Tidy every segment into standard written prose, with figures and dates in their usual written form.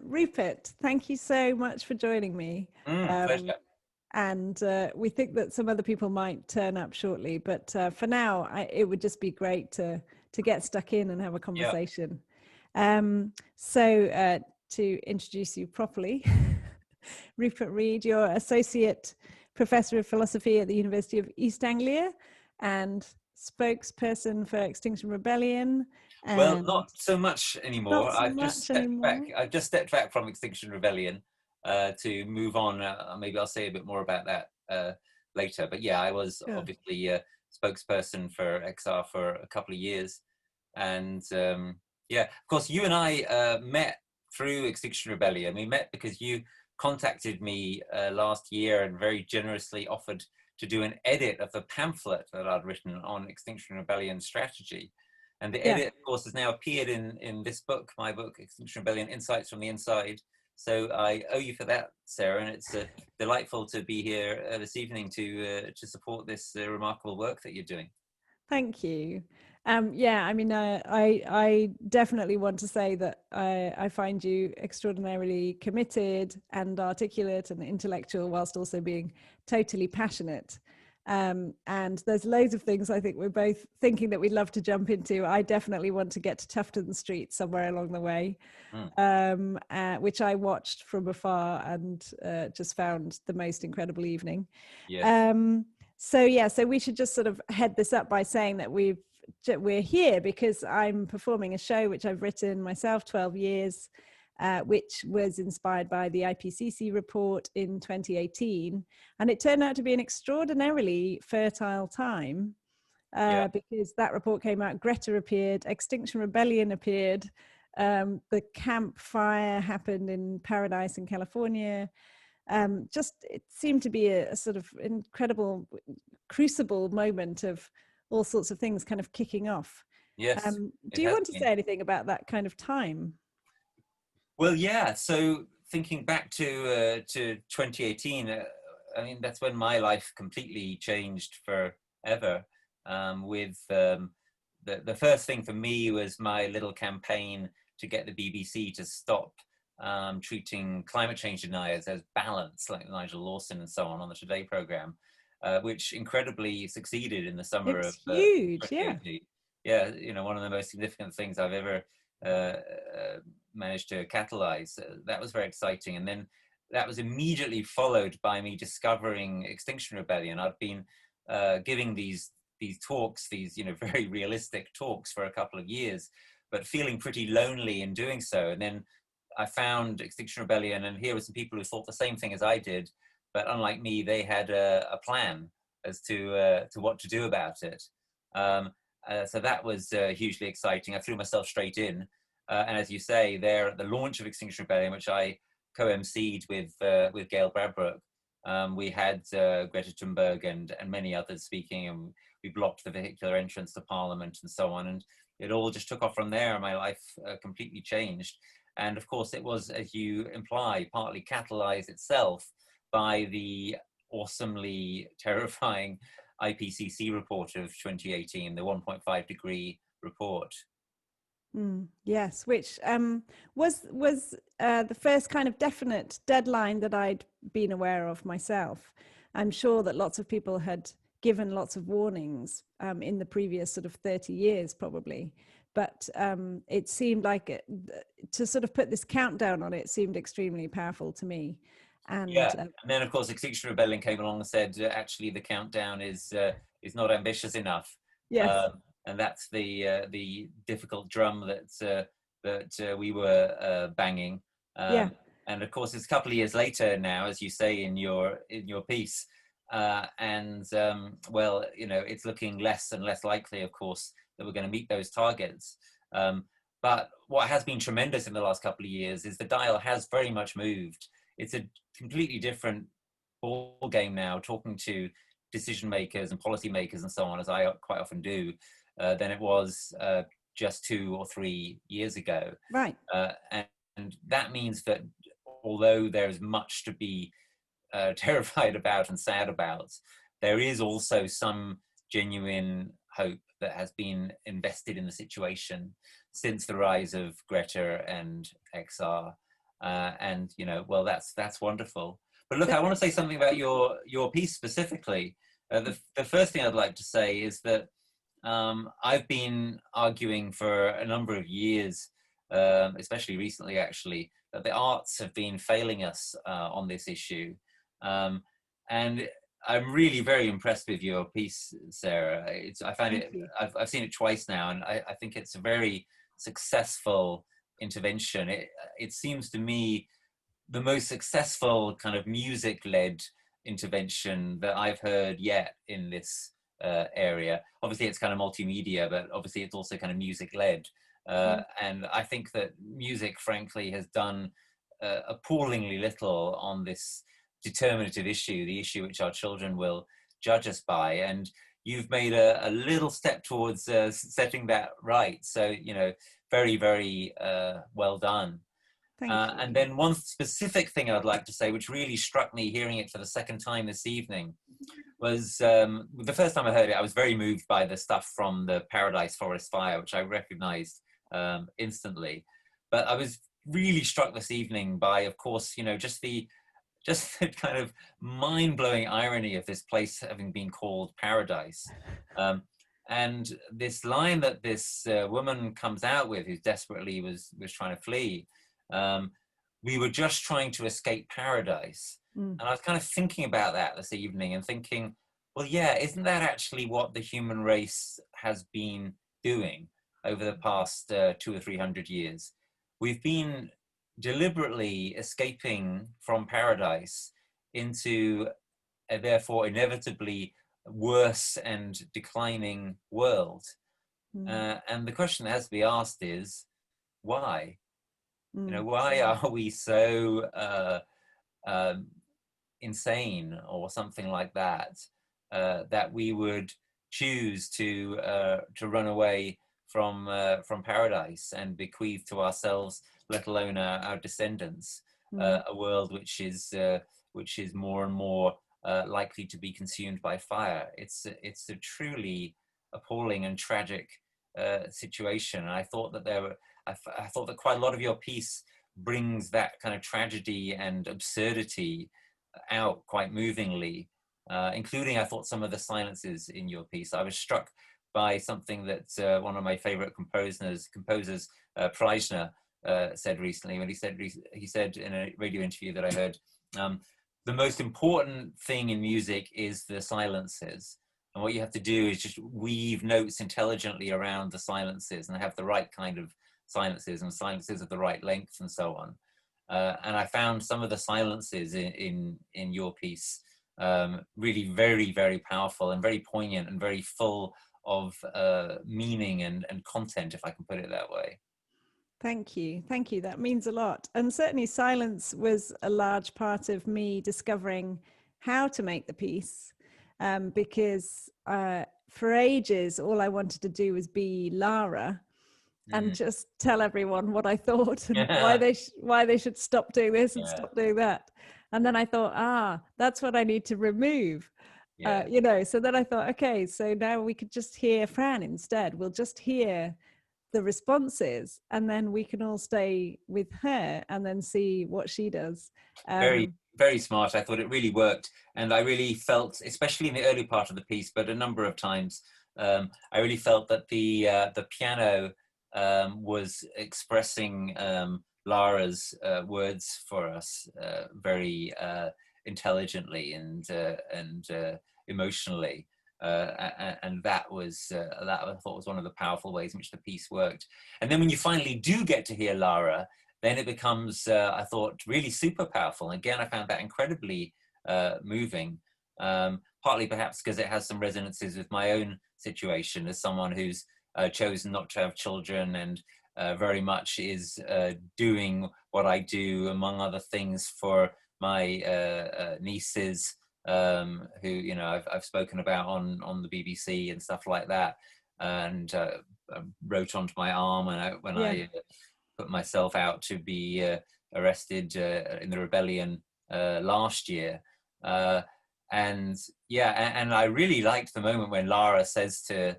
Rupert, thank you so much for joining me. Pleasure. And we think that some other people might turn up shortly, but for now, it would just be great to get stuck in and have a Yeah. conversation. So to introduce you properly, Rupert Read, you're Associate Professor of Philosophy at the University of East Anglia and spokesperson for Extinction Rebellion. Well, And not so much anymore. not so much anymore. I've just stepped back from Extinction Rebellion to move on. Maybe I'll say a bit more about that later. But yeah, I was Sure. obviously a spokesperson for XR for a couple of years. And yeah, of course, you and I met through Extinction Rebellion. We met because you contacted me last year and very generously offered to do an edit of the pamphlet that I'd written on Extinction Rebellion strategy. And the edit, of course, has now appeared in this book, my book, Extinction Rebellion, Insights from the Inside. So I owe you for that, Sarah, and it's delightful to be here this evening to support this remarkable work that you're doing. Thank you. Yeah, I mean, I definitely want to say that I find you extraordinarily committed and articulate and intellectual, whilst also being totally passionate. And there's loads of things I think we're both thinking that we'd love to jump into. I definitely want to get to Tufton Street somewhere along the way, which I watched from afar and just found the most incredible evening. Yes. So we should just sort of head this up by saying that we're here because I'm performing a show which I've written myself 12 years, which was inspired by the IPCC report in 2018. And it turned out to be an extraordinarily fertile time because that report came out, Greta appeared, Extinction Rebellion appeared, the Camp Fire happened in Paradise in California. It seemed to be a sort of incredible crucible moment of all sorts of things kind of kicking off. Yes. Do you want to say anything about that kind of time? Well, yeah. So thinking back to 2018, I mean, that's when my life completely changed forever. With the first thing for me was my little campaign to get the BBC to stop treating climate change deniers as balanced, like Nigel Lawson and so on the Today programme, which incredibly succeeded in the summer of huge, 2018. Yeah, you know, one of the most significant things I've ever managed to catalyze. That was very exciting. And then that was immediately followed by me discovering Extinction Rebellion. I've been giving these talks, these, you know, very realistic talks for a couple of years, but feeling pretty lonely in doing so. And then I found Extinction Rebellion, and here were some people who thought the same thing as I did, but unlike me, they had a plan as to what to do about it. So that was hugely exciting. I threw myself straight in. And as you say, there at the launch of Extinction Rebellion, which I co-emceed with Gail Bradbrook, we had Greta Thunberg and many others speaking, and we blocked the vehicular entrance to Parliament and so on. And it all just took off from there. My life completely changed. And of course, it was, as you imply, partly catalyzed itself by the awesomely terrifying IPCC report of 2018, the 1.5 degree report. Yes, which was the first kind of definite deadline that I'd been aware of myself. I'm sure that lots of people had given lots of warnings in the previous sort of 30 years, probably. But it seemed like to sort of put this countdown on it seemed extremely powerful to me. And and then of course Extinction Rebellion came along and said actually the countdown is not ambitious enough. Yes. And that's the difficult drum that we were banging. And of course it's a couple of years later now, as you say in your piece, and well, you know, it's looking less and less likely, of course, that we're going to meet those targets. But what has been tremendous in the last couple of years is the dial has very much moved. It's a completely different ball game now, talking to decision makers and policy makers and so on, as I quite often do, than it was just 2 or 3 years ago. Right. And that means that although there's much to be terrified about and sad about, there is also some genuine hope that has been invested in the situation since the rise of Greta and XR. And well, that's wonderful. But look, I want to say something about your piece specifically. The first thing I'd like to say is that I've been arguing for a number of years, especially recently, actually, that the arts have been failing us on this issue. And I'm really very impressed with your piece, Sarah. I've seen it twice now, and I think it's a very successful intervention. It seems to me the most successful kind of music-led intervention that I've heard yet in this area. Obviously, it's kind of multimedia, but obviously it's also kind of music-led. And I think that music, frankly, has done appallingly little on this determinative issue, the issue which our children will judge us by. And you've made a little step towards setting that right. So, very, very well done. And then one specific thing I'd like to say, which really struck me hearing it for the second time this evening, was the first time I heard it, I was very moved by the stuff from the Paradise Forest Fire, which I recognized instantly. But I was really struck this evening by, of course, just the kind of mind-blowing irony of this place having been called Paradise. And this line that this woman comes out with, who desperately was trying to flee, we were just trying to escape paradise. And I was kind of thinking about that this evening and thinking, well, yeah, isn't that actually what the human race has been doing over the past 200 or 300 years? We've been deliberately escaping from paradise into a therefore inevitably worse and declining world. And the question that has to be asked is, why? Why are we so insane or something like that, that we would choose to run away from paradise and bequeath to ourselves, let alone our descendants, a world which is more and more likely to be consumed by fire. It's a truly appalling and tragic situation. And I thought that I thought that quite a lot of your piece brings that kind of tragedy and absurdity out quite movingly, including, I thought, some of the silences in your piece. I was struck by something that one of my favorite composers, Preisner, said recently, when he said in a radio interview that I heard, the most important thing in music is the silences. And what you have to do is just weave notes intelligently around the silences and have the right kind of silences and silences of the right length and so on. And I found some of the silences in your piece really very, very powerful and very poignant and very full of meaning and content, if I can put it that way. Thank you. That means a lot. And certainly silence was a large part of me discovering how to make the piece, because for ages, all I wanted to do was be Lara and just tell everyone what I thought and why they should stop doing this and stop doing that. And then I thought, that's what I need to remove. So then I thought, okay, so now we could just hear Fran instead. We'll just hear the responses, and then we can all stay with her and then see what she does. Very, very smart. I thought it really worked. And I really felt, especially in the early part of the piece, but a number of times, I really felt that the piano was expressing Lara's words for us very intelligently and emotionally. And that I thought was one of the powerful ways in which the piece worked. And then when you finally do get to hear Lara, then it becomes, I thought, really super powerful. And again, I found that incredibly moving, partly perhaps because it has some resonances with my own situation as someone who's chosen not to have children and very much is doing what I do, among other things, for my nieces, who I've spoken about on the BBC and stuff like that, and I wrote onto my arm when I put myself out to be arrested in the rebellion last year, and I really liked the moment when Lara says to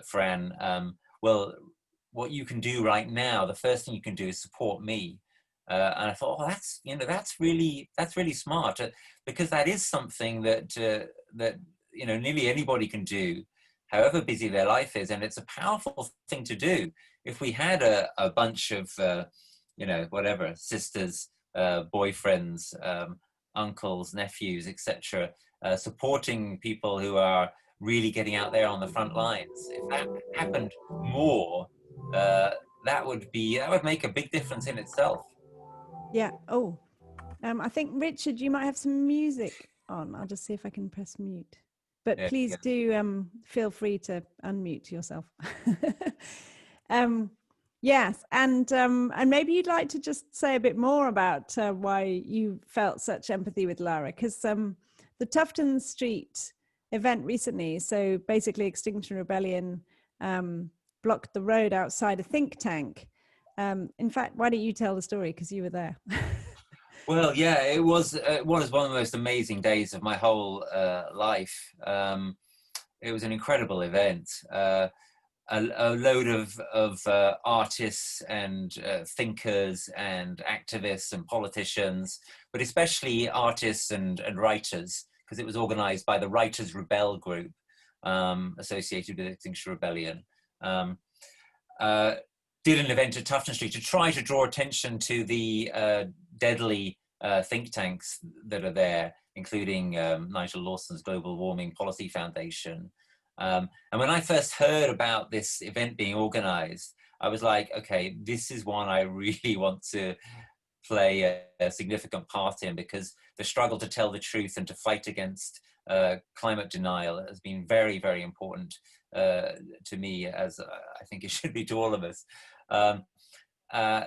Fran, well, what you can do right now, the first thing you can do is support me. And I thought, oh, that's really smart, because that is something that nearly anybody can do, however busy their life is, and it's a powerful thing to do. If we had a bunch of whatever, sisters, boyfriends, uncles, nephews, etc., supporting people who are really getting out there on the front lines, if that happened more, that would make a big difference in itself. Yeah. Oh, I think, Richard, you might have some music on. I'll just see if I can press mute. But please do feel free to unmute yourself. Yes, and maybe you'd like to just say a bit more about why you felt such empathy with Lara, because the Tufton Street event recently, so basically Extinction Rebellion blocked the road outside a think tank. In fact, why don't you tell the story, because you were there? Well, yeah, it was one of the most amazing days of my whole life. It was an incredible event. A load of artists and thinkers and activists and politicians, but especially artists and writers, because it was organized by the Writers Rebel group associated with Extinction Rebellion. Did an event at Tufton Street to try to draw attention to the deadly think tanks that are there, including Nigel Lawson's Global Warming Policy Foundation. And when I first heard about this event being organized, I was like, okay, this is one I really want to play a significant part in, because the struggle to tell the truth and to fight against climate denial has been very, very important to me, as I think it should be to all of us.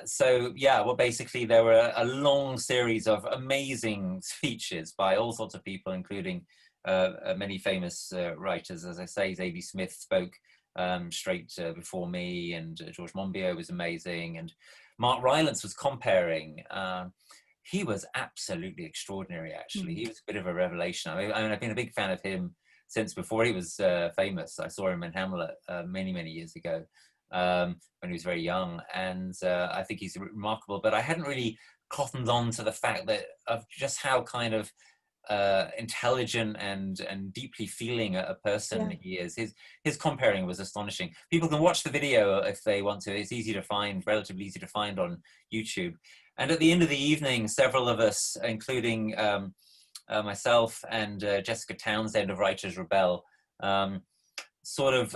So yeah, well, basically there were a long series of amazing speeches by all sorts of people, including many famous writers. As I say, Zadie Smith spoke straight before me, and George Monbiot was amazing, and Mark Rylance was comparing. He was absolutely extraordinary, actually. He was a bit of a revelation. I mean, I've been a big fan of him since before he was famous. I saw him in Hamlet many, many years ago when he was very young, and I think he's remarkable. But I hadn't really cottoned on to the fact that of just how kind of intelligent and deeply feeling a person he is. His comparing was astonishing. People can watch the video if they want to. It's easy to find, relatively easy to find on YouTube. And at the end of the evening, several of us, including myself and Jessica Townsend of Writers Rebel, sort of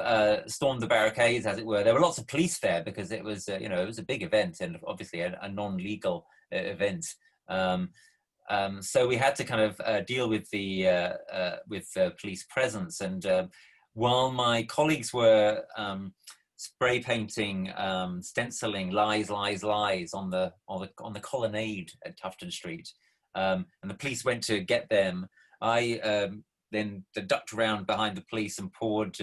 stormed the barricades, as it were. There were lots of police there because it was, it was a big event, and obviously a non-legal event. So we had to kind of deal with the police presence. And while my colleagues were spray painting, stenciling "lies, lies, lies" on the colonnade at Tufton Street, and the police went to get them, I then ducked around behind the police and poured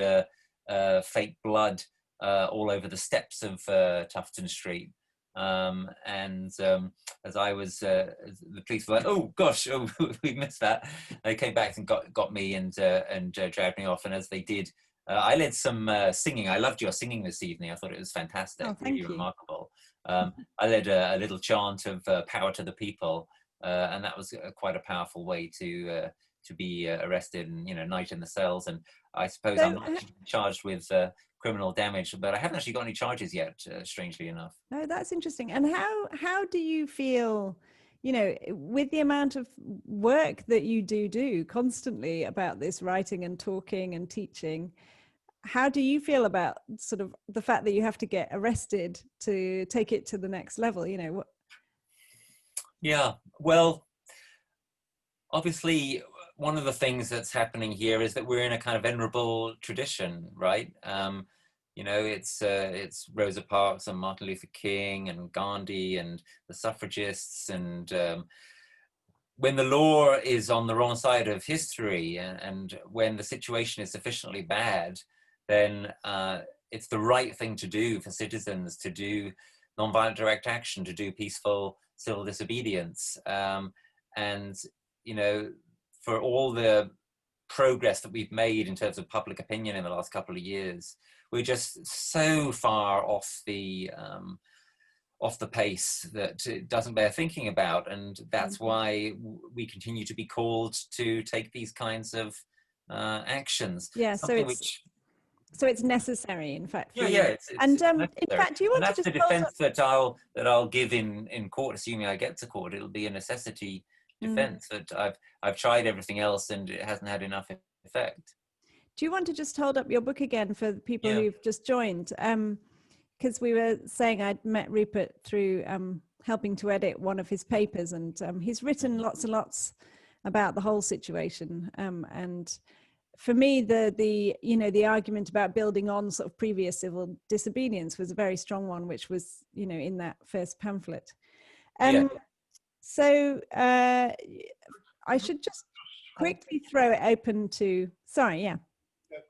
fake blood all over the steps of Tufton Street. As I was, the police were like, "Oh gosh, oh, we missed that." They came back and got me and dragged me off. And as they did, I led some singing. I loved your singing this evening. I thought it was fantastic, really remarkable. I led a little chant of "Power to the People," and that was quite a powerful way to be arrested and night in the cells. And I suppose I'm not charged with criminal damage, but I haven't actually got any charges yet, strangely enough. Oh, that's interesting. And how do you feel, with the amount of work that you do constantly about this, writing and talking and teaching, how do you feel about sort of the fact that you have to get arrested to take it to the next level? Yeah, well, obviously, one of the things that's happening here is that we're in a kind of venerable tradition, right? It's Rosa Parks and Martin Luther King and Gandhi and the suffragists. And when the law is on the wrong side of history, and when the situation is sufficiently bad, then it's the right thing to do for citizens to do nonviolent direct action, to do peaceful civil disobedience. For all the progress that we've made in terms of public opinion in the last couple of years, we're just so far off the off the pace that it doesn't bear thinking about, and that's why we continue to be called to take these kinds of actions. Yeah, Something so it's necessary, in fact, for you. it's And necessary. in fact, do you And want to that's just the defense that I'll give in court, assuming I get to court. It'll be a necessity defense that I've tried everything else and it hasn't had enough effect. Do you want to just hold up your book again for the people Yeah. who've just joined? Because we were saying I'd met Rupert through helping to edit one of his papers, and he's written lots and lots about the whole situation. And for me, the argument about building on sort of previous civil disobedience was a very strong one, which was, in that first pamphlet. So I should just quickly throw it open to, sorry, yeah.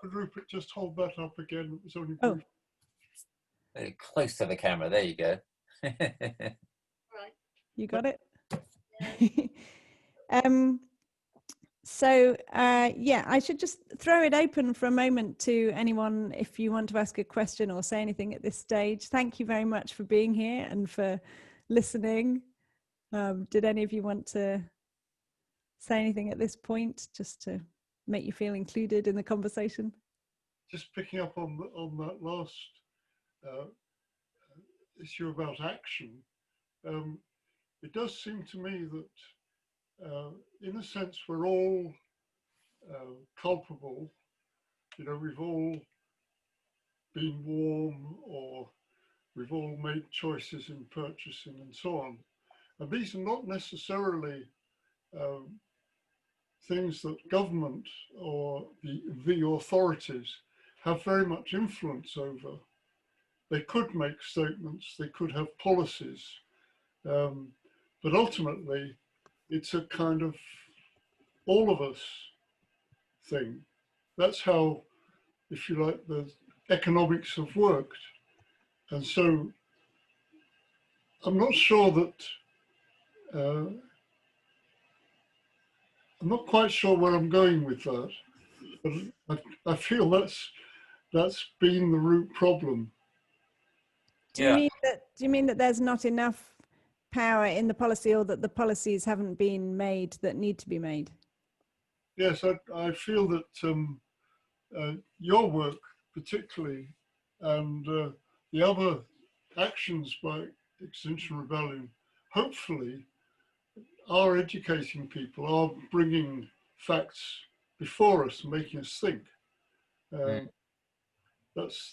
Could Rupert just hold that up again? It was only brief. Very close to the camera. There you go. Right. You got it? So I should just throw it open for a moment to anyone if you want to ask a question or say anything at this stage. Thank you very much for being here and for listening. Did any of you want to say anything at this point, just to make you feel included in the conversation? Just picking up on that last issue about action, it does seem to me that in a sense we're all culpable. We've all been warm, or we've all made choices in purchasing and so on. And these are not necessarily things that government or the authorities have very much influence over. They could make statements, they could have policies, but ultimately it's a kind of all of us thing. That's how, if you like, the economics have worked. And so I'm not sure that, I'm not quite sure where I'm going with that, but I feel that's been the root problem. Do you mean that there's not enough power in the policy, or that the policies haven't been made that need to be made? Yes, I feel that your work particularly, and the other actions by Extinction Rebellion, hopefully are educating people, are bringing facts before us and making us think. That's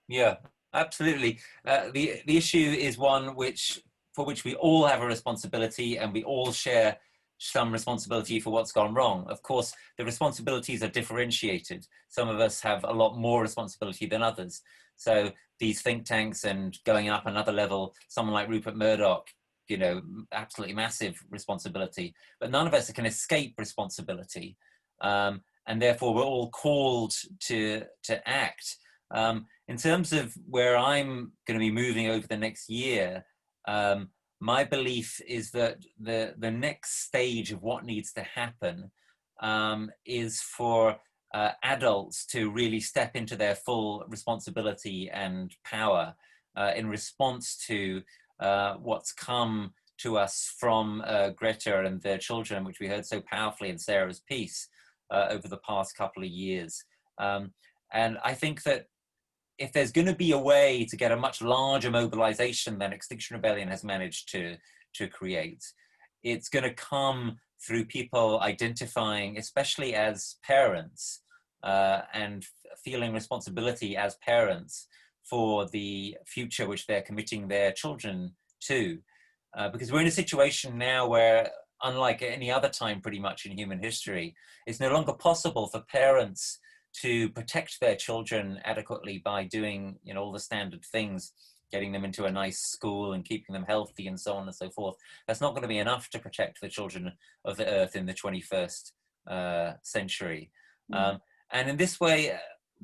Yeah, absolutely. The issue is one for which we all have a responsibility, and we all share some responsibility for what's gone wrong. Of course, the responsibilities are differentiated. Some of us have a lot more responsibility than others. So these think tanks, and going up another level, someone like Rupert Murdoch, absolutely massive responsibility, but none of us can escape responsibility. And therefore we're all called to act. In terms of where I'm going to be moving over the next year, my belief is that the next stage of what needs to happen is for adults to really step into their full responsibility and power in response to what's come to us from Greta and their children, which we heard so powerfully in Sarah's piece over the past couple of years. And I think that if there's going to be a way to get a much larger mobilization than Extinction Rebellion has managed to create, it's going to come through people identifying, especially as parents, and feeling responsibility as parents for the future which they're committing their children to. Because we're in a situation now where, unlike any other time pretty much in human history, it's no longer possible for parents to protect their children adequately by doing all the standard things, getting them into a nice school and keeping them healthy and so on and so forth. That's not going to be enough to protect the children of the earth in the 21st century. And in this way,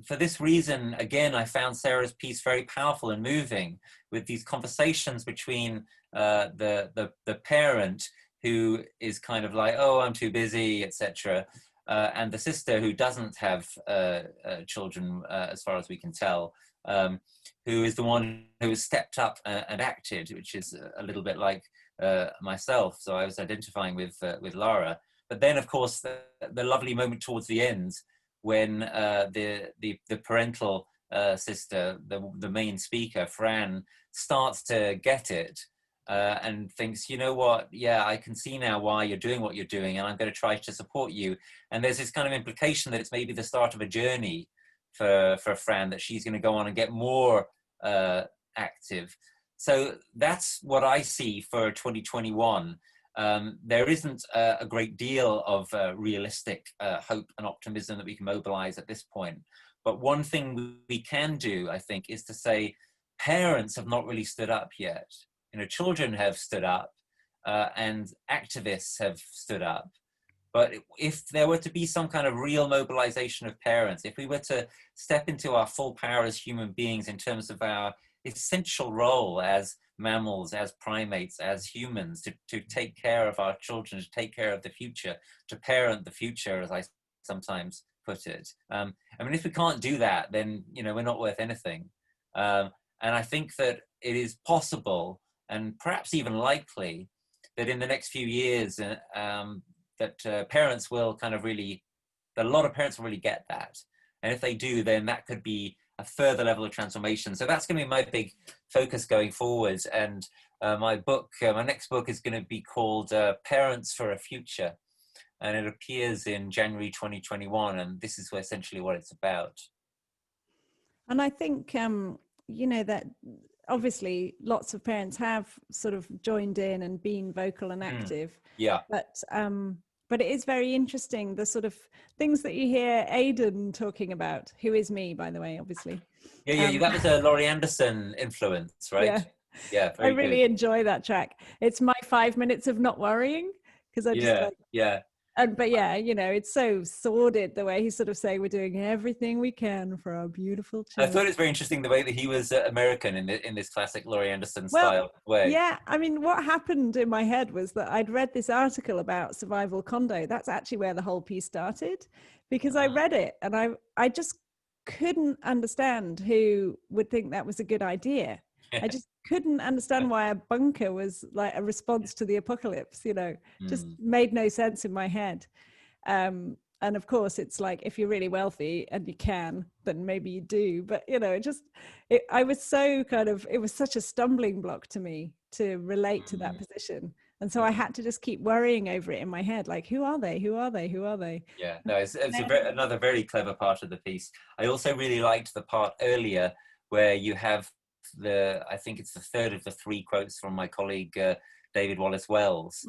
for this reason, again, I found Sarah's piece very powerful and moving, with these conversations between the parent, who is kind of like, oh, I'm too busy, etc., and the sister who doesn't have children, as far as we can tell, who is the one who has stepped up and acted, which is a little bit like myself. So I was identifying with Lara. But then, of course, the lovely moment towards the end when the parental sister, the main speaker, Fran, starts to get it and thinks, you know what, yeah, I can see now why you're doing what you're doing, and I'm going to try to support you. And there's this kind of implication that it's maybe the start of a journey for Fran, that she's going to go on and get more active. So that's what I see for 2021. There isn't a great deal of realistic hope and optimism that we can mobilize at this point. But one thing we can do, I think, is to say parents have not really stood up yet. You know, children have stood up and activists have stood up. But if there were to be some kind of real mobilization of parents, if we were to step into our full power as human beings in terms of our essential role as mammals, as primates, as humans, to take care of our children, to take care of the future, to parent the future, as I sometimes put it. I mean, if we can't do that, then, you know, we're not worth anything. And I think that it is possible, and perhaps even likely, that in the next few years, that parents will kind of really, that a lot of parents will really get that. And if they do, then that could be a further level of transformation. So that's going to be my big focus going forward. And my next book is going to be called Parents for a Future. And it appears in January 2021. And this is essentially what it's about. And I think, you know, that obviously lots of parents have sort of joined in and been vocal and active. Yeah. But it is very interesting, the sort of things that you hear Aidan talking about, who is me, by the way, obviously. Yeah, that was a Laurie Anderson influence, right? Yeah, I really enjoy that track. It's my 5 minutes of not worrying, because I just but yeah, you know, it's so sordid the way he's sort of saying we're doing everything we can for our beautiful children. I thought it was very interesting the way that he was American in this classic Laurie Anderson style way. Yeah, I mean, what happened in my head was that I'd read this article about survival condo. That's actually where the whole piece started, because I read it and I just couldn't understand who would think that was a good idea. I just couldn't understand why a bunker was like a response to the apocalypse, you know, just made no sense in my head. And of course, it's like, if you're really wealthy and you can, then maybe you do. But, you know, I was so kind of, it was such a stumbling block to me to relate to that position. And so I had to just keep worrying over it in my head, like, who are they? Who are they? Who are they? Yeah, no, it's another very clever part of the piece. I also really liked the part earlier where you have I think it's the third of the three quotes from my colleague David Wallace Wells,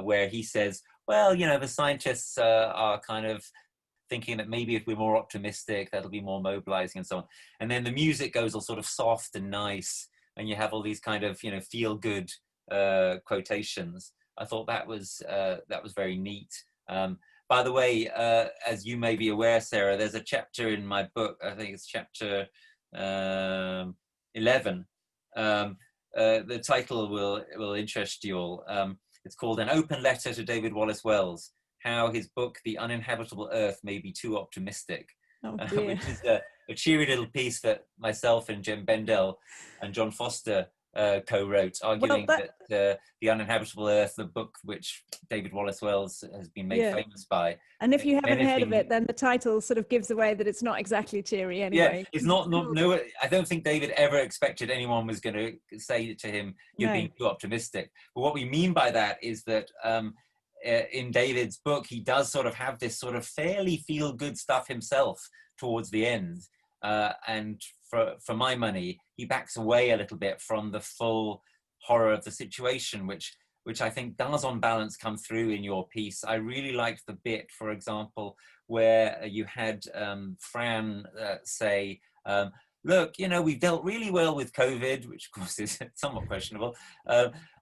where he says, well, you know, the scientists are kind of thinking that maybe if we're more optimistic, that'll be more mobilizing and so on. And then the music goes all sort of soft and nice, and you have all these kind of, you know, feel good quotations. I thought that was very neat. By the way, as you may be aware, Sarah, there's a chapter in my book, I think it's chapter 11. The title will interest you all. It's called An Open Letter to David Wallace Wells, How His Book, The Uninhabitable Earth May Be Too Optimistic, which is a cheery little piece that myself and Jem Bendell and John Foster co-wrote, arguing that The Uninhabitable Earth, the book which David Wallace Wells has been made famous by. And if you haven't heard of it, then the title sort of gives away that it's not exactly cheery anyway. Yeah, it's not no, I don't think David ever expected anyone was going to say to him, you're being too optimistic. But what we mean by that is that in David's book, he does sort of have this sort of fairly feel-good stuff himself towards the end. And for my money, he backs away a little bit from the full horror of the situation, which I think does on balance come through in your piece. I really liked the bit, for example, where you had Fran say, look, you know, we've dealt really well with COVID, which of course is somewhat questionable.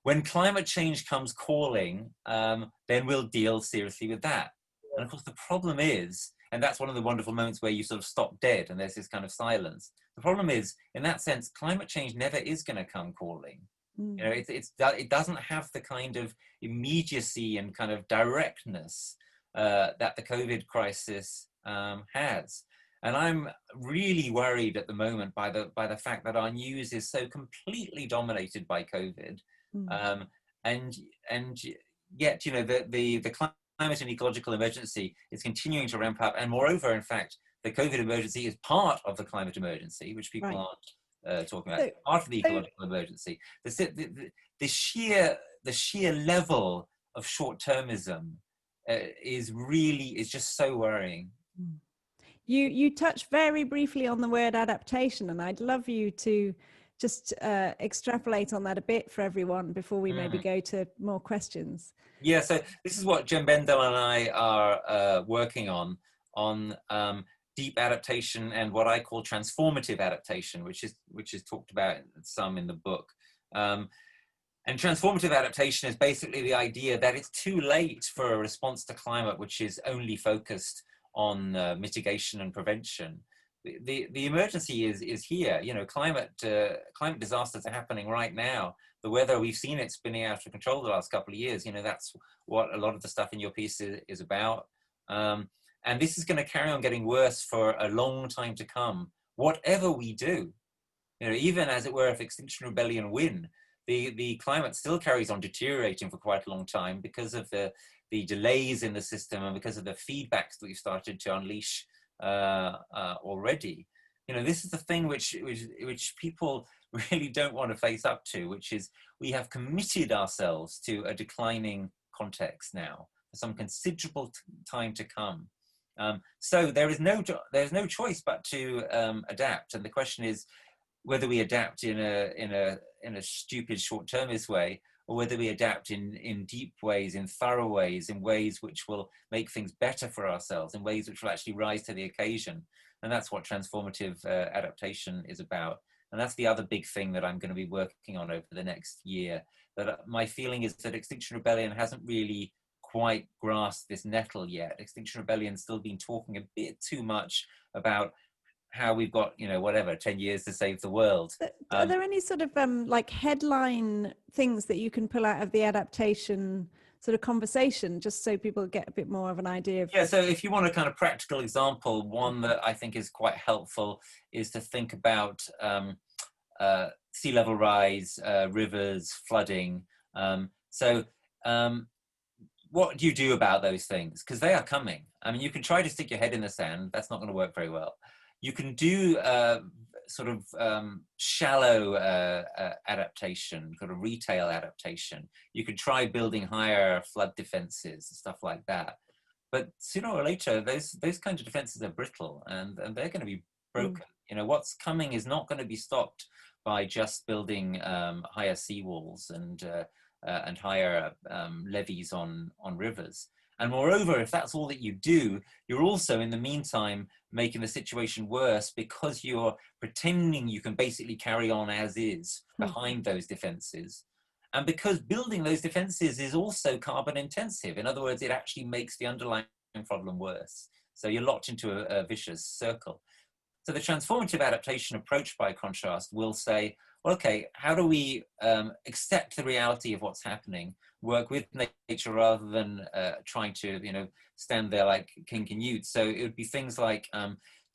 When climate change comes calling, then we'll deal seriously with that. And of course, the problem is, and that's one of the wonderful moments where you sort of stop dead and there's this kind of silence. The problem is, in that sense, climate change never is going to come calling. You know, it doesn't have the kind of immediacy and kind of directness that the COVID crisis has. And I'm really worried at the moment by the fact that our news is so completely dominated by COVID, and yet, you know, the climate and ecological emergency is continuing to ramp up, and moreover, in fact, the COVID emergency is part of the climate emergency, which people aren't talking about. It's part of the ecological emergency. The sheer level of short-termism is just so worrying. You touched very briefly on the word adaptation, and I'd love you to just extrapolate on that a bit for everyone before we maybe go to more questions. Yeah, so this is what Jem Bendel and I are working on deep adaptation and what I call transformative adaptation, which is talked about some in the book. And transformative adaptation is basically the idea that it's too late for a response to climate which is only focused on mitigation and prevention. The emergency is here. You know, climate disasters are happening right now. The weather, we've seen it spinning out of control the last couple of years. You know, that's what a lot of the stuff in your piece is about. And this is going to carry on getting worse for a long time to come, whatever we do. You know, even as it were, if Extinction Rebellion win, the climate still carries on deteriorating for quite a long time because of the delays in the system and because of the feedbacks that we've started to unleash already. You know, this is the thing which people really don't want to face up to, which is we have committed ourselves to a declining context now for some considerable time to come. So there's no choice but to adapt, and the question is whether we adapt in a stupid short-termist way, or whether we adapt in deep ways, in thorough ways, in ways which will make things better for ourselves, in ways which will actually rise to the occasion. And that's what transformative adaptation is about. And that's the other big thing that I'm going to be working on over the next year. That my feeling is that Extinction Rebellion hasn't really quite grasped this nettle yet. Extinction Rebellion's still been talking a bit too much about how we've got, you know, whatever, 10 years to save the world. Are there any sort of like headline things that you can pull out of the adaptation sort of conversation, just so people get a bit more of an idea of... Yeah, so if you want a kind of practical example, one that I think is quite helpful is to think about sea level rise, rivers, flooding. What do you do about those things? Because they are coming. I mean, you can try to stick your head in the sand. That's not going to work very well. You can do sort of shallow adaptation, kind of retail adaptation. You could try building higher flood defenses, stuff like that. But sooner or later, those kinds of defenses are brittle, and they're going to be broken. You know, what's coming is not going to be stopped by just building higher seawalls and higher levees on rivers. And moreover, if that's all that you do, you're also in the meantime making the situation worse because you're pretending you can basically carry on as is behind those defenses. And because building those defenses is also carbon intensive. In other words, it actually makes the underlying problem worse. So you're locked into a vicious circle. So the transformative adaptation approach, by contrast, will say, well, okay, how do we accept the reality of what's happening, work with nature rather than trying to, you know, stand there like King Canute? So it would be things like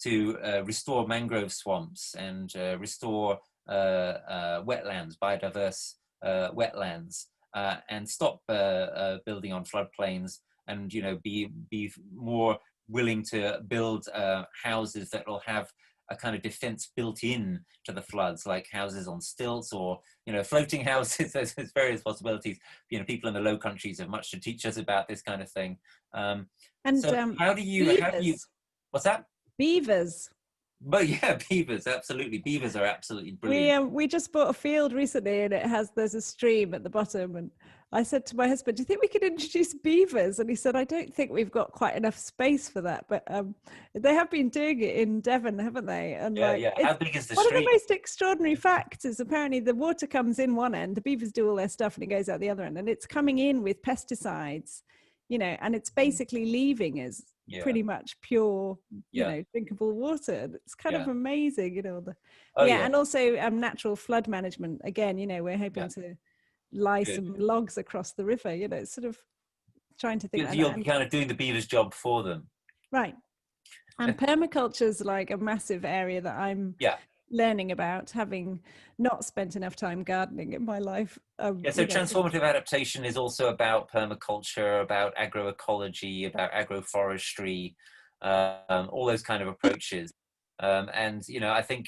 to restore mangrove swamps and restore wetlands, biodiverse wetlands, and stop building on floodplains, and, you know, be more willing to build houses that will have a kind of defense built in to the floods, like houses on stilts or, you know, floating houses. There's various possibilities. You know, people in the Low Countries have much to teach us about this kind of thing. So how do you, what's that? Beavers. But yeah, beavers, absolutely. Beavers are absolutely brilliant. We just bought a field recently, and there's a stream at the bottom, and I said to my husband, do you think we could introduce beavers? And he said, I don't think we've got quite enough space for that, but they have been doing it in Devon, haven't they? And yeah. How big is the stream? One of the most extraordinary facts is apparently the water comes in one end, the beavers do all their stuff, and it goes out the other end, and it's coming in with pesticides, you know, and it's basically leaving as pretty much pure, you know, drinkable water. It's kind of amazing, you know. And also natural flood management. Again, you know, we're hoping to lie some logs across the river. You know, it's sort of trying to think. You're kind of doing the Beavers' job for them. Right. And permaculture is like a massive area that I'm learning about, having not spent enough time gardening in my life. So transformative adaptation is also about permaculture, about agroecology, about agroforestry, all those kind of approaches. And, you know, I think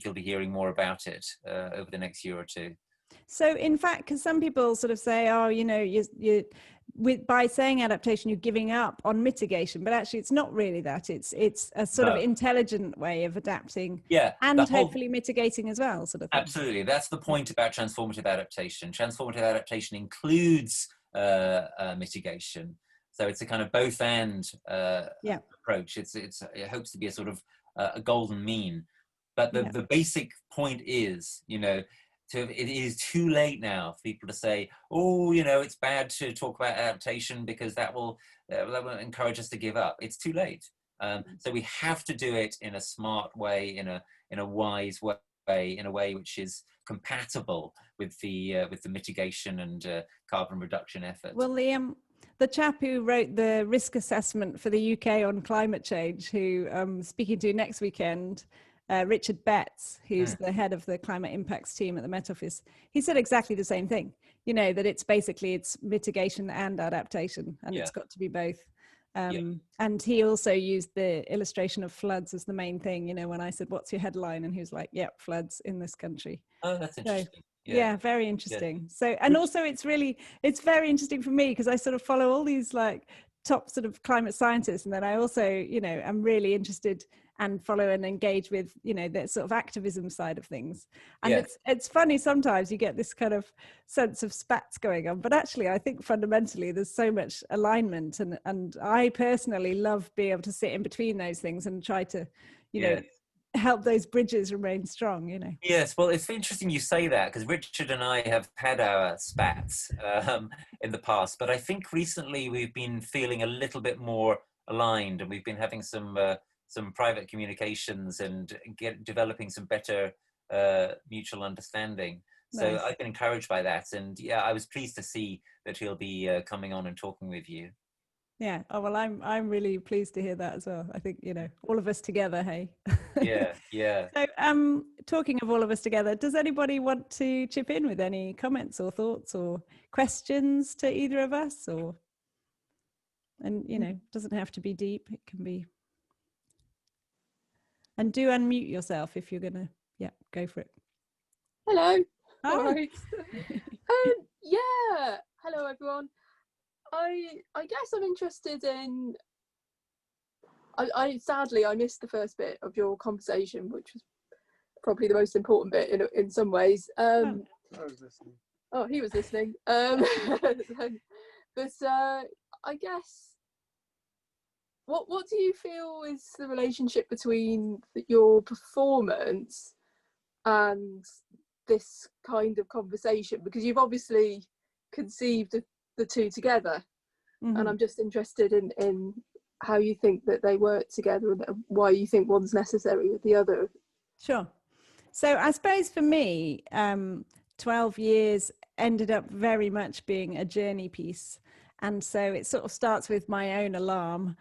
you'll be hearing more about it over the next year or two. So in fact, because some people sort of say, oh, you know, by saying adaptation, you're giving up on mitigation, but actually it's not really that. It's a sort of intelligent way of adapting, and hopefully mitigating as well, sort of thing. Absolutely. That's the point about transformative adaptation. Transformative adaptation includes mitigation. So it's a kind of both and approach. It hopes to be a sort of a golden mean. But the basic point is, you know, it is too late now for people to say, oh, you know, it's bad to talk about adaptation because that will encourage us to give up. It's too late. So we have to do it in a smart way, in a wise way, in a way which is compatible with the mitigation and carbon reduction efforts. Well, the chap who wrote the risk assessment for the UK on climate change, who I'm speaking to next weekend, Richard Betts, who's the head of the climate impacts team at the Met Office, he said exactly the same thing, you know, that it's mitigation and adaptation, and it's got to be both. And he also used the illustration of floods as the main thing, you know, when I said, what's your headline? And he was like, floods in this country. Oh, that's interesting. So, very interesting. So, and also it's very interesting for me because I sort of follow all these like top sort of climate scientists, and then I also, you know, I'm really interested and follow and engage with, you know, the sort of activism side of things. And it's funny, sometimes you get this kind of sense of spats going on, but actually I think fundamentally there's so much alignment, and I personally love being able to sit in between those things and try to, you know, help those bridges remain strong, you know. Yes, well, it's interesting you say that, because Richard and I have had our spats in the past, but I think recently we've been feeling a little bit more aligned, and we've been having some private communications and developing some better mutual understanding. So nice. I've been encouraged by that, and I was pleased to see that he'll be coming on and talking with you. Yeah. Oh, well, I'm really pleased to hear that as well. I think, you know, all of us together, hey. Yeah. So talking of all of us together, does anybody want to chip in with any comments or thoughts or questions to either of us? And you know, doesn't have to be deep, it can be. And do unmute yourself if you're gonna go for it. Hello. Hi. Hello everyone. I guess I'm interested in, I sadly I missed the first bit of your conversation, which was probably the most important bit in some ways. I was listening. Oh, he was listening. But I guess, what do you feel is the relationship between your performance and this kind of conversation? Because you've obviously conceived the two together, and I'm just interested in how you think that they work together and why you think one's necessary with the other. Sure. So I suppose for me, 12 years ended up very much being a journey piece, and so it sort of starts with my own alarm,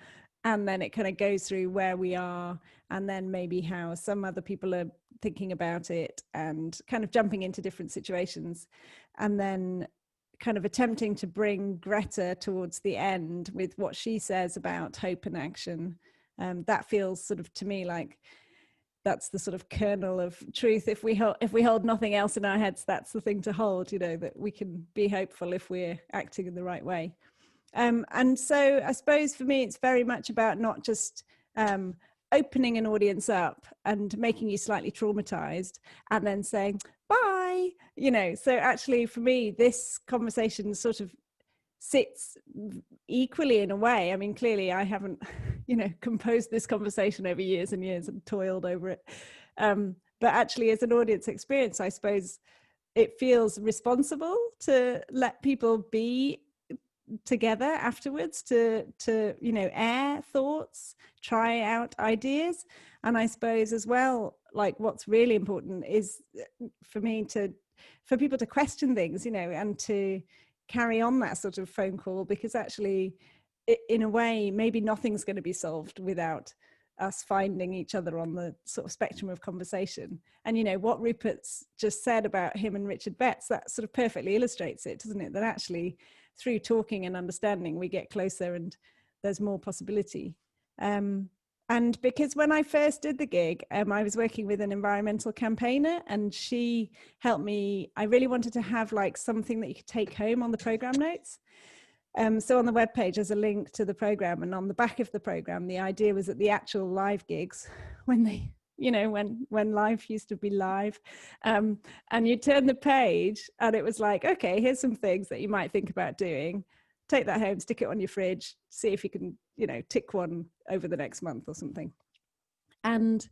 and then it kind of goes through where we are, and then maybe how some other people are thinking about it, and kind of jumping into different situations, and then kind of attempting to bring Greta towards the end with what she says about hope and action. That feels sort of to me like that's the sort of kernel of truth. If we hold nothing else in our heads, that's the thing to hold, you know, that we can be hopeful if we're acting in the right way. And so I suppose for me, it's very much about not just opening an audience up and making you slightly traumatized and then saying, bye, you know. So actually for me, this conversation sort of sits equally in a way. I mean, clearly I haven't, you know, composed this conversation over years and years and toiled over it. But actually as an audience experience, I suppose it feels responsible to let people be together afterwards, to you know, air thoughts, try out ideas. And I suppose as well, like what's really important is for me for people to question things, you know, and to carry on that sort of phone call, because actually, in a way, maybe nothing's going to be solved without us finding each other on the sort of spectrum of conversation. And, you know, what Rupert's just said about him and Richard Betts, that sort of perfectly illustrates it, doesn't it? That actually through talking and understanding, we get closer and there's more possibility. And because when I first did the gig, I was working with an environmental campaigner, and she helped me. I really wanted to have like something that you could take home on the program notes. So on the webpage, there's a link to the program, and on the back of the program, the idea was that the actual live gigs, when they, you know, when life used to be live, and you turn the page, and it was like, okay, here's some things that you might think about doing. Take that home, stick it on your fridge, see if you can, you know, tick one over the next month or something. And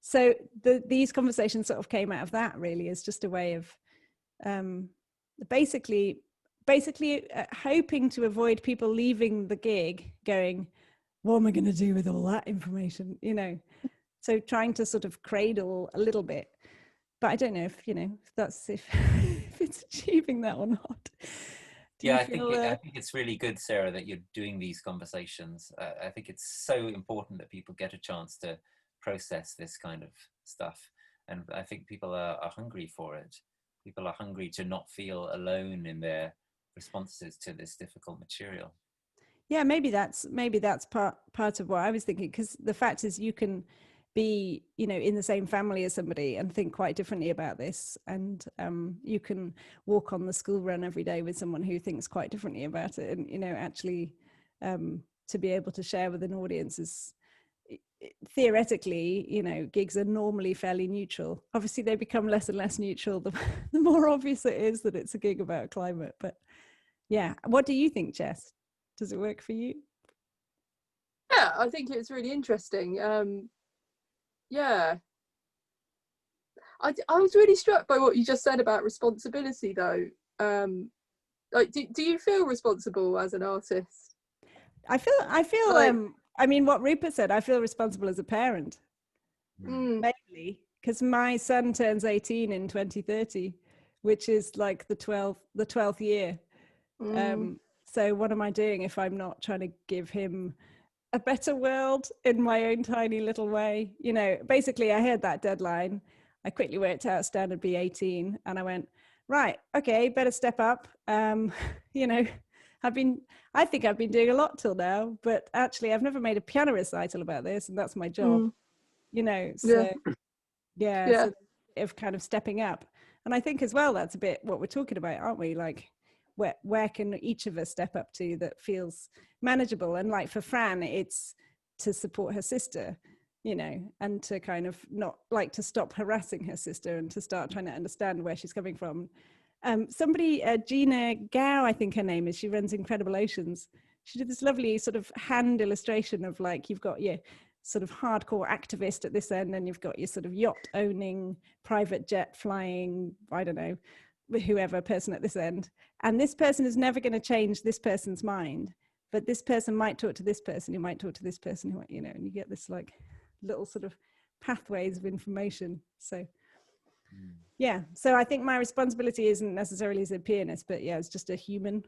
so these conversations sort of came out of that, really, as just a way of basically hoping to avoid people leaving the gig going, what am I going to do with all that information, you know? So trying to sort of cradle a little bit, but I don't know if, you know, if it's achieving that or not. Yeah, I think it's really good, Sarah, that you're doing these conversations. I think it's so important that people get a chance to process this kind of stuff. And I think people are hungry for it. People are hungry to not feel alone in their responses to this difficult material. Yeah, maybe that's part of what I was thinking, because the fact is you can be, you know, in the same family as somebody and think quite differently about this, and you can walk on the school run every day with someone who thinks quite differently about it, and, you know, actually to be able to share with an audience is theoretically, you know, gigs are normally fairly neutral. Obviously they become less and less neutral the more obvious it is that it's a gig about climate. But yeah, what do you think, Jess? Does it work for you? Yeah, I think it's really interesting. Yeah, I was really struck by what you just said about responsibility, though. Like, do you feel responsible as an artist? I feel like, I mean, what Rupert said, I feel responsible as a parent, mainly because my son turns 18 in 2030, which is like the 12th year. So what am I doing if I'm not trying to give him a better world in my own tiny little way? You know, basically I heard that deadline. I quickly worked out standard be 18, and I went, right, okay, better step up. You know, I think I've been doing a lot till now, but actually I've never made a piano recital about this, and that's my job. You know, so yeah. So of kind of stepping up. And I think as well, that's a bit what we're talking about, aren't we? Like, where can each of us step up to that feels manageable? And like for Fran, it's to support her sister, you know, and to kind of not like to stop harassing her sister and to start trying to understand where she's coming from. Somebody, Gina Gao, I think her name is, she runs Incredible Oceans. She did this lovely sort of hand illustration of like, you've got your sort of hardcore activist at this end, and you've got your sort of yacht owning, private jet flying, I don't know, whoever person at this end. And this person is never going to change this person's mind, but this person might talk to this person, who might talk to this person, who, you know, and you get this like little sort of pathways of information. So yeah, so I think my responsibility isn't necessarily as a pianist, but yeah, it's just a human.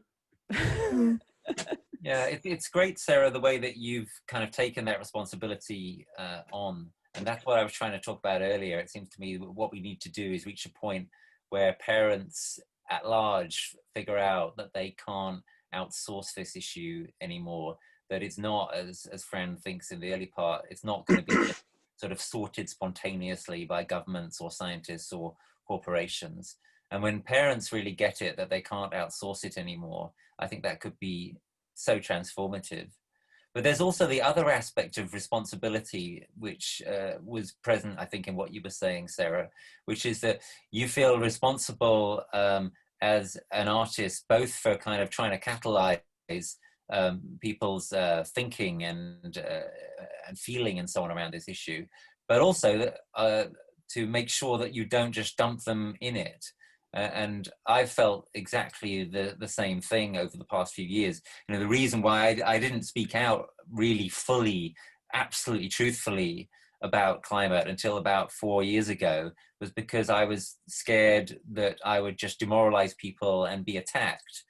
Yeah, it's great, Sarah, the way that you've kind of taken that responsibility on. And that's what I was trying to talk about earlier. It seems to me what we need to do is reach a point where parents at large figure out that they can't outsource this issue anymore, that it's not, as Fran thinks in the early part, it's not going to be sort of sorted spontaneously by governments or scientists or corporations. And when parents really get it, that they can't outsource it anymore, I think that could be so transformative. But there's also the other aspect of responsibility, which was present, I think, in what you were saying, Sarah, which is that you feel responsible as an artist, both for kind of trying to catalyze people's thinking and feeling and so on around this issue, but also to make sure that you don't just dump them in it. And I felt exactly the same thing over the past few years. You know, the reason why I didn't speak out really fully, absolutely truthfully about climate until about 4 years ago was because I was scared that I would just demoralize people and be attacked.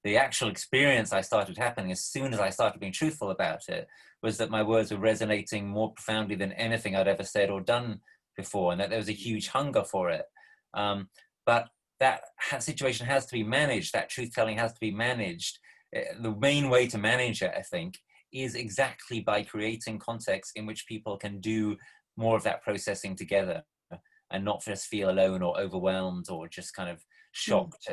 The actual experience I started happening as soon as I started being truthful about it was that my words were resonating more profoundly than anything I'd ever said or done before, and that there was a huge hunger for it. But that situation has to be managed. That truth-telling has to be managed. The main way to manage it, I think, is exactly by creating contexts in which people can do more of that processing together and not just feel alone or overwhelmed or just kind of shocked.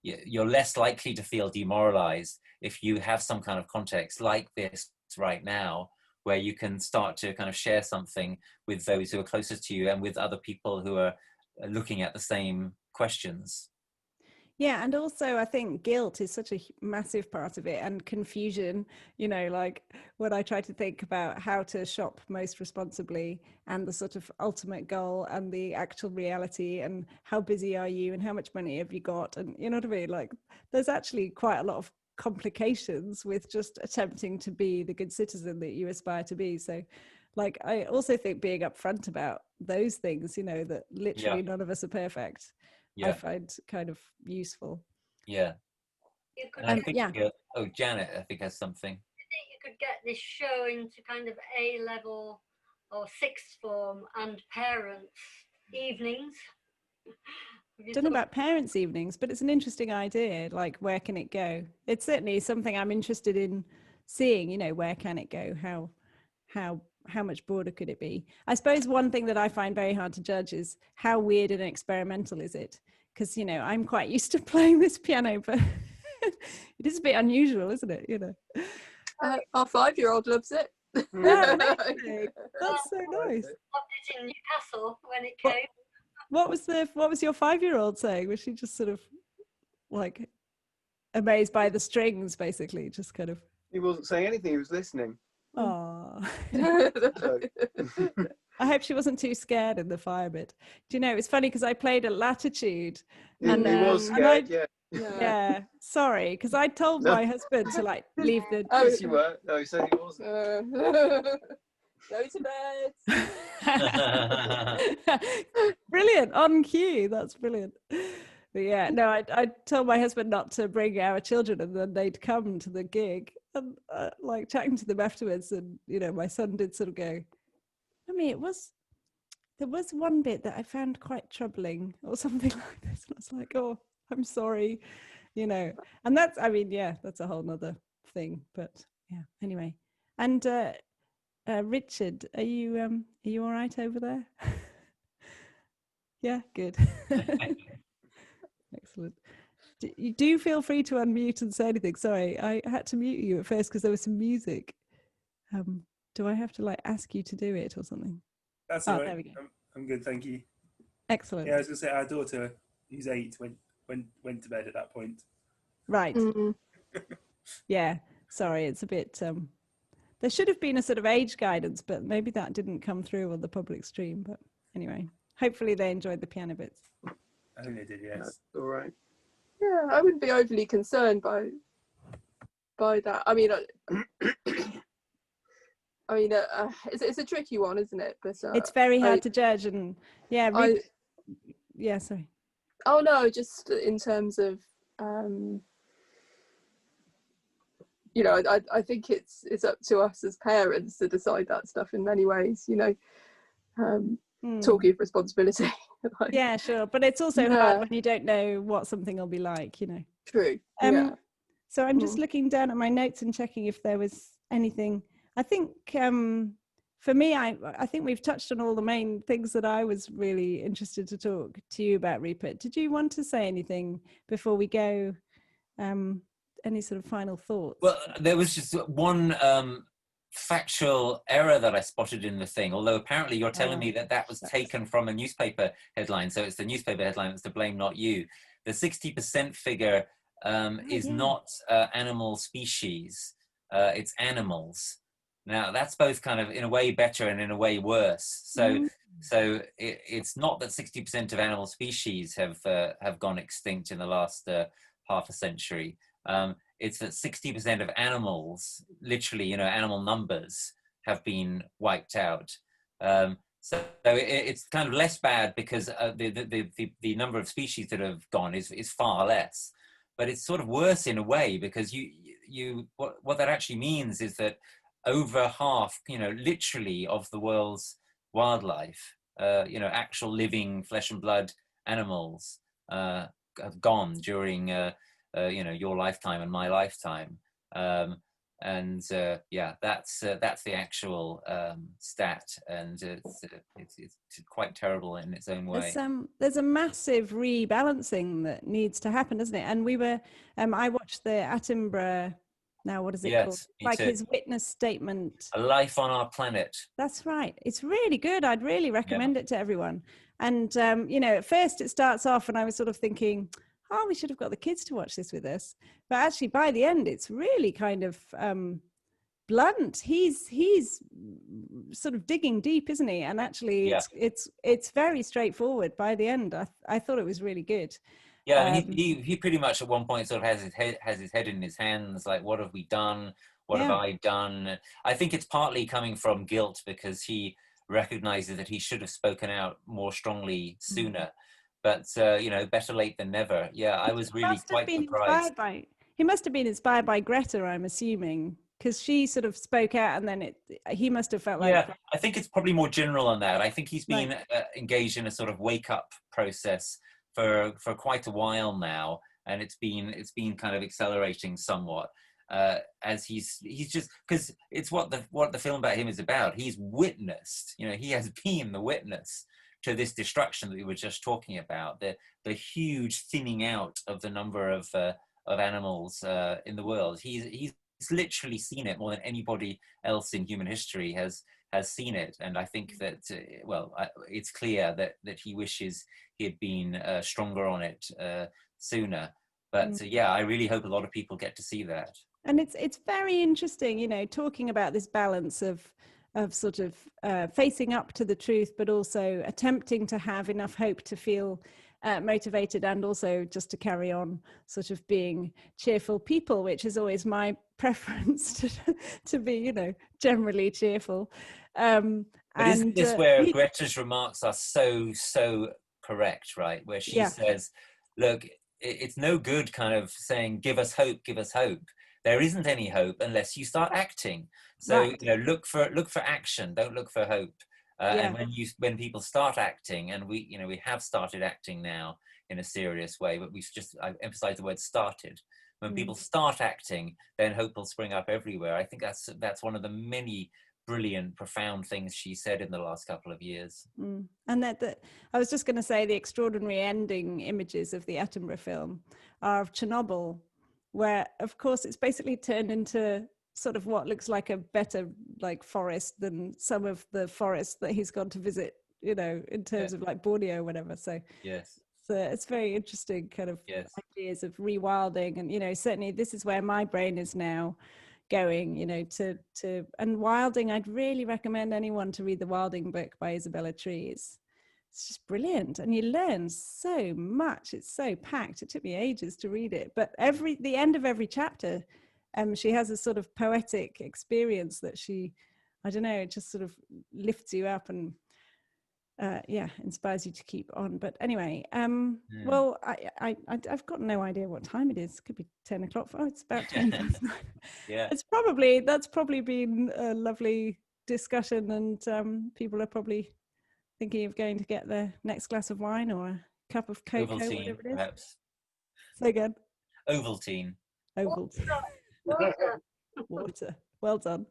You're less likely to feel demoralized if you have some kind of context like this right now, where you can start to kind of share something with those who are closest to you and with other people who are looking at the same questions. Yeah, and also I think guilt is such a massive part of it, and confusion, you know, like when I try to think about how to shop most responsibly and the sort of ultimate goal and the actual reality and how busy are you and how much money have you got, and you know what I mean, like there's actually quite a lot of complications with just attempting to be the good citizen that you aspire to be. So like I also think being upfront about those things, you know, that literally none of us are perfect, I find kind of useful. Yeah. And I think, oh, Janet, I think has something. I think you could get this show into kind of A-level or sixth form and parents' evenings. I don't know about parents' evenings, but it's an interesting idea. Like, where can it go? It's certainly something I'm interested in seeing, you know, where can it go? How much broader could it be? I suppose one thing that I find very hard to judge is how weird and experimental is it? Because, you know, I'm quite used to playing this piano, but it is a bit unusual, isn't it? You know, our 5-year-old loves it. Yeah, amazing. That's so nice. Loved it in Newcastle when it came. What was your 5-year-old saying? Was she just sort of like amazed by the strings, basically? Just kind of. He wasn't saying anything. He was listening. Oh. I hope she wasn't too scared in the fire bit. Do you know, it's funny because I played at Latitude. And he was scared, yeah. Sorry, because I told my husband to like leave the. Oh, yes, you were. No, he said he wasn't. Go to bed. Brilliant, on cue. That's brilliant. But yeah, no, I told my husband not to bring our children, and then they'd come to the gig. And like chatting to them afterwards, and you know, my son did sort of go, I mean, there was one bit that I found quite troubling or something like this. And I was like, oh, I'm sorry, you know. And that's, I mean, yeah, that's a whole nother thing. But yeah, anyway. And Richard, are you all right over there? Yeah, good. Excellent. You do feel free to unmute and say anything. Sorry, I had to mute you at first because there was some music. Do I have to like ask you to do it or something? That's all right. There we go. I'm good, thank you. Excellent. Yeah, I was going to say our daughter, who's 8, went to bed at that point. Right. Yeah. Sorry, it's a bit. There should have been a sort of age guidance, but maybe that didn't come through on the public stream. But anyway, hopefully they enjoyed the piano bits. I think they did, yes. That's all right. Yeah, I wouldn't be overly concerned by that. I mean, it's a tricky one, isn't it? But it's very hard to judge, and yeah, yeah. Sorry. Oh no, just in terms of you know, I think it's up to us as parents to decide that stuff in many ways. You know, talking of responsibility. Like, yeah, sure, but it's also hard when you don't know what something will be like, you know. True. So I'm just looking down at my notes and checking if there was anything. I think for me, I think we've touched on all the main things that I was really interested to talk to you about, Rupert. Did you want to say anything before we go? Any sort of final thoughts? Well, there was just one factual error that I spotted in the thing, although apparently you're telling me that was taken from a newspaper headline, so it's the newspaper headline that's to blame, not you. The 60% figure is not animal species, it's animals. Now that's both kind of in a way better and in a way worse. So it's not that 60% of animal species have gone extinct in the last half a century. It's that 60% of animals, literally, you know, animal numbers have been wiped out. So it's kind of less bad because the number of species that have gone is far less. but it's sort of worse in a way, because what that actually means is that over half, literally, of the world's wildlife, actual living flesh and blood animals, have gone during your lifetime and my lifetime. That's the actual stat, and it's quite terrible in its own way. There's a massive rebalancing that needs to happen, doesn't it? And we were I watched the Attenborough, now what is it called? Like too. His witness statement. A Life on Our Planet. That's right. It's really good. I'd really recommend it to everyone. And at first it starts off, and I was sort of thinking, oh, we should have got the kids to watch this with us. But actually, by the end, it's really kind of blunt. He's sort of digging deep, isn't he? And actually, it's very straightforward. By the end, I thought it was really good. Yeah, I mean, he pretty much at one point sort of has his head in his hands, like, what have we done? What have I done? I think it's partly coming from guilt, because he recognizes that he should have spoken out more strongly sooner. But better late than never. Yeah, I was really quite surprised. He must have been inspired by Greta, I'm assuming, because she sort of spoke out, and then he must have felt like. Yeah, I think it's probably more general on that. I think he's been engaged in a sort of wake up process for quite a while now, and it's been kind of accelerating somewhat. As he's just, because it's what the film about him is about. He's witnessed, he has been the witness to this destruction that we were just talking about, the huge thinning out of the number of animals in the world. He's literally seen it more than anybody else in human history has seen it, and I think that it's clear that he wishes he had been stronger on it sooner. But I really hope a lot of people get to see that. And it's very interesting, talking about this balance of sort of facing up to the truth, but also attempting to have enough hope to feel motivated, and also just to carry on sort of being cheerful people, which is always my preference to be, generally cheerful. But isn't this where Greta's remarks are so correct, right? Where she says, look, it's no good kind of saying, give us hope. There isn't any hope unless you start acting. So look for action. Don't look for hope. And when people start acting, and we have started acting now in a serious way, but I emphasize the word started. When people start acting, then hope will spring up everywhere. I think that's one of the many brilliant, profound things she said in the last couple of years. And that I was just going to say, the extraordinary ending images of the Attenborough film are of Chernobyl, where of course it's basically turned into sort of what looks like a better forest than some of the forests that he's gone to visit, in terms of like Borneo or whatever. So it's very interesting kind of ideas of rewilding, and certainly this is where my brain is now going, and Wilding. I'd really recommend anyone to read the Wilding book by Isabella Trees. It's just brilliant, and you learn so much. It's so packed. It took me ages to read it, but the end of every chapter, she has a sort of poetic experience that it just sort of lifts you up and inspires you to keep on. But anyway, well, I've got no idea what time it is. It could be 10 o'clock. Oh, it's about 10 past 9. That's probably been a lovely discussion, and people are probably thinking of going to get their next glass of wine or a cup of cocoa, Ovaltine, whatever it is. Perhaps. Say again. Ovaltine. Water. Well done.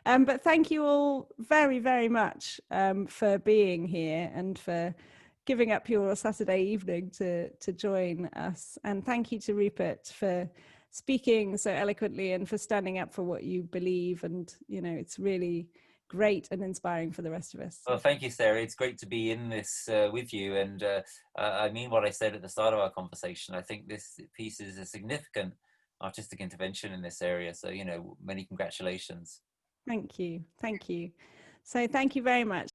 But thank you all very, very much for being here and for giving up your Saturday evening to join us. And thank you to Rupert for speaking so eloquently and for standing up for what you believe. And, it's really great and inspiring for the rest of us. Well, thank you, Sarah. It's great to be in this with you. And I mean what I said at the start of our conversation. I think this piece is a significant artistic intervention in this area. So, many congratulations. Thank you. So thank you very much.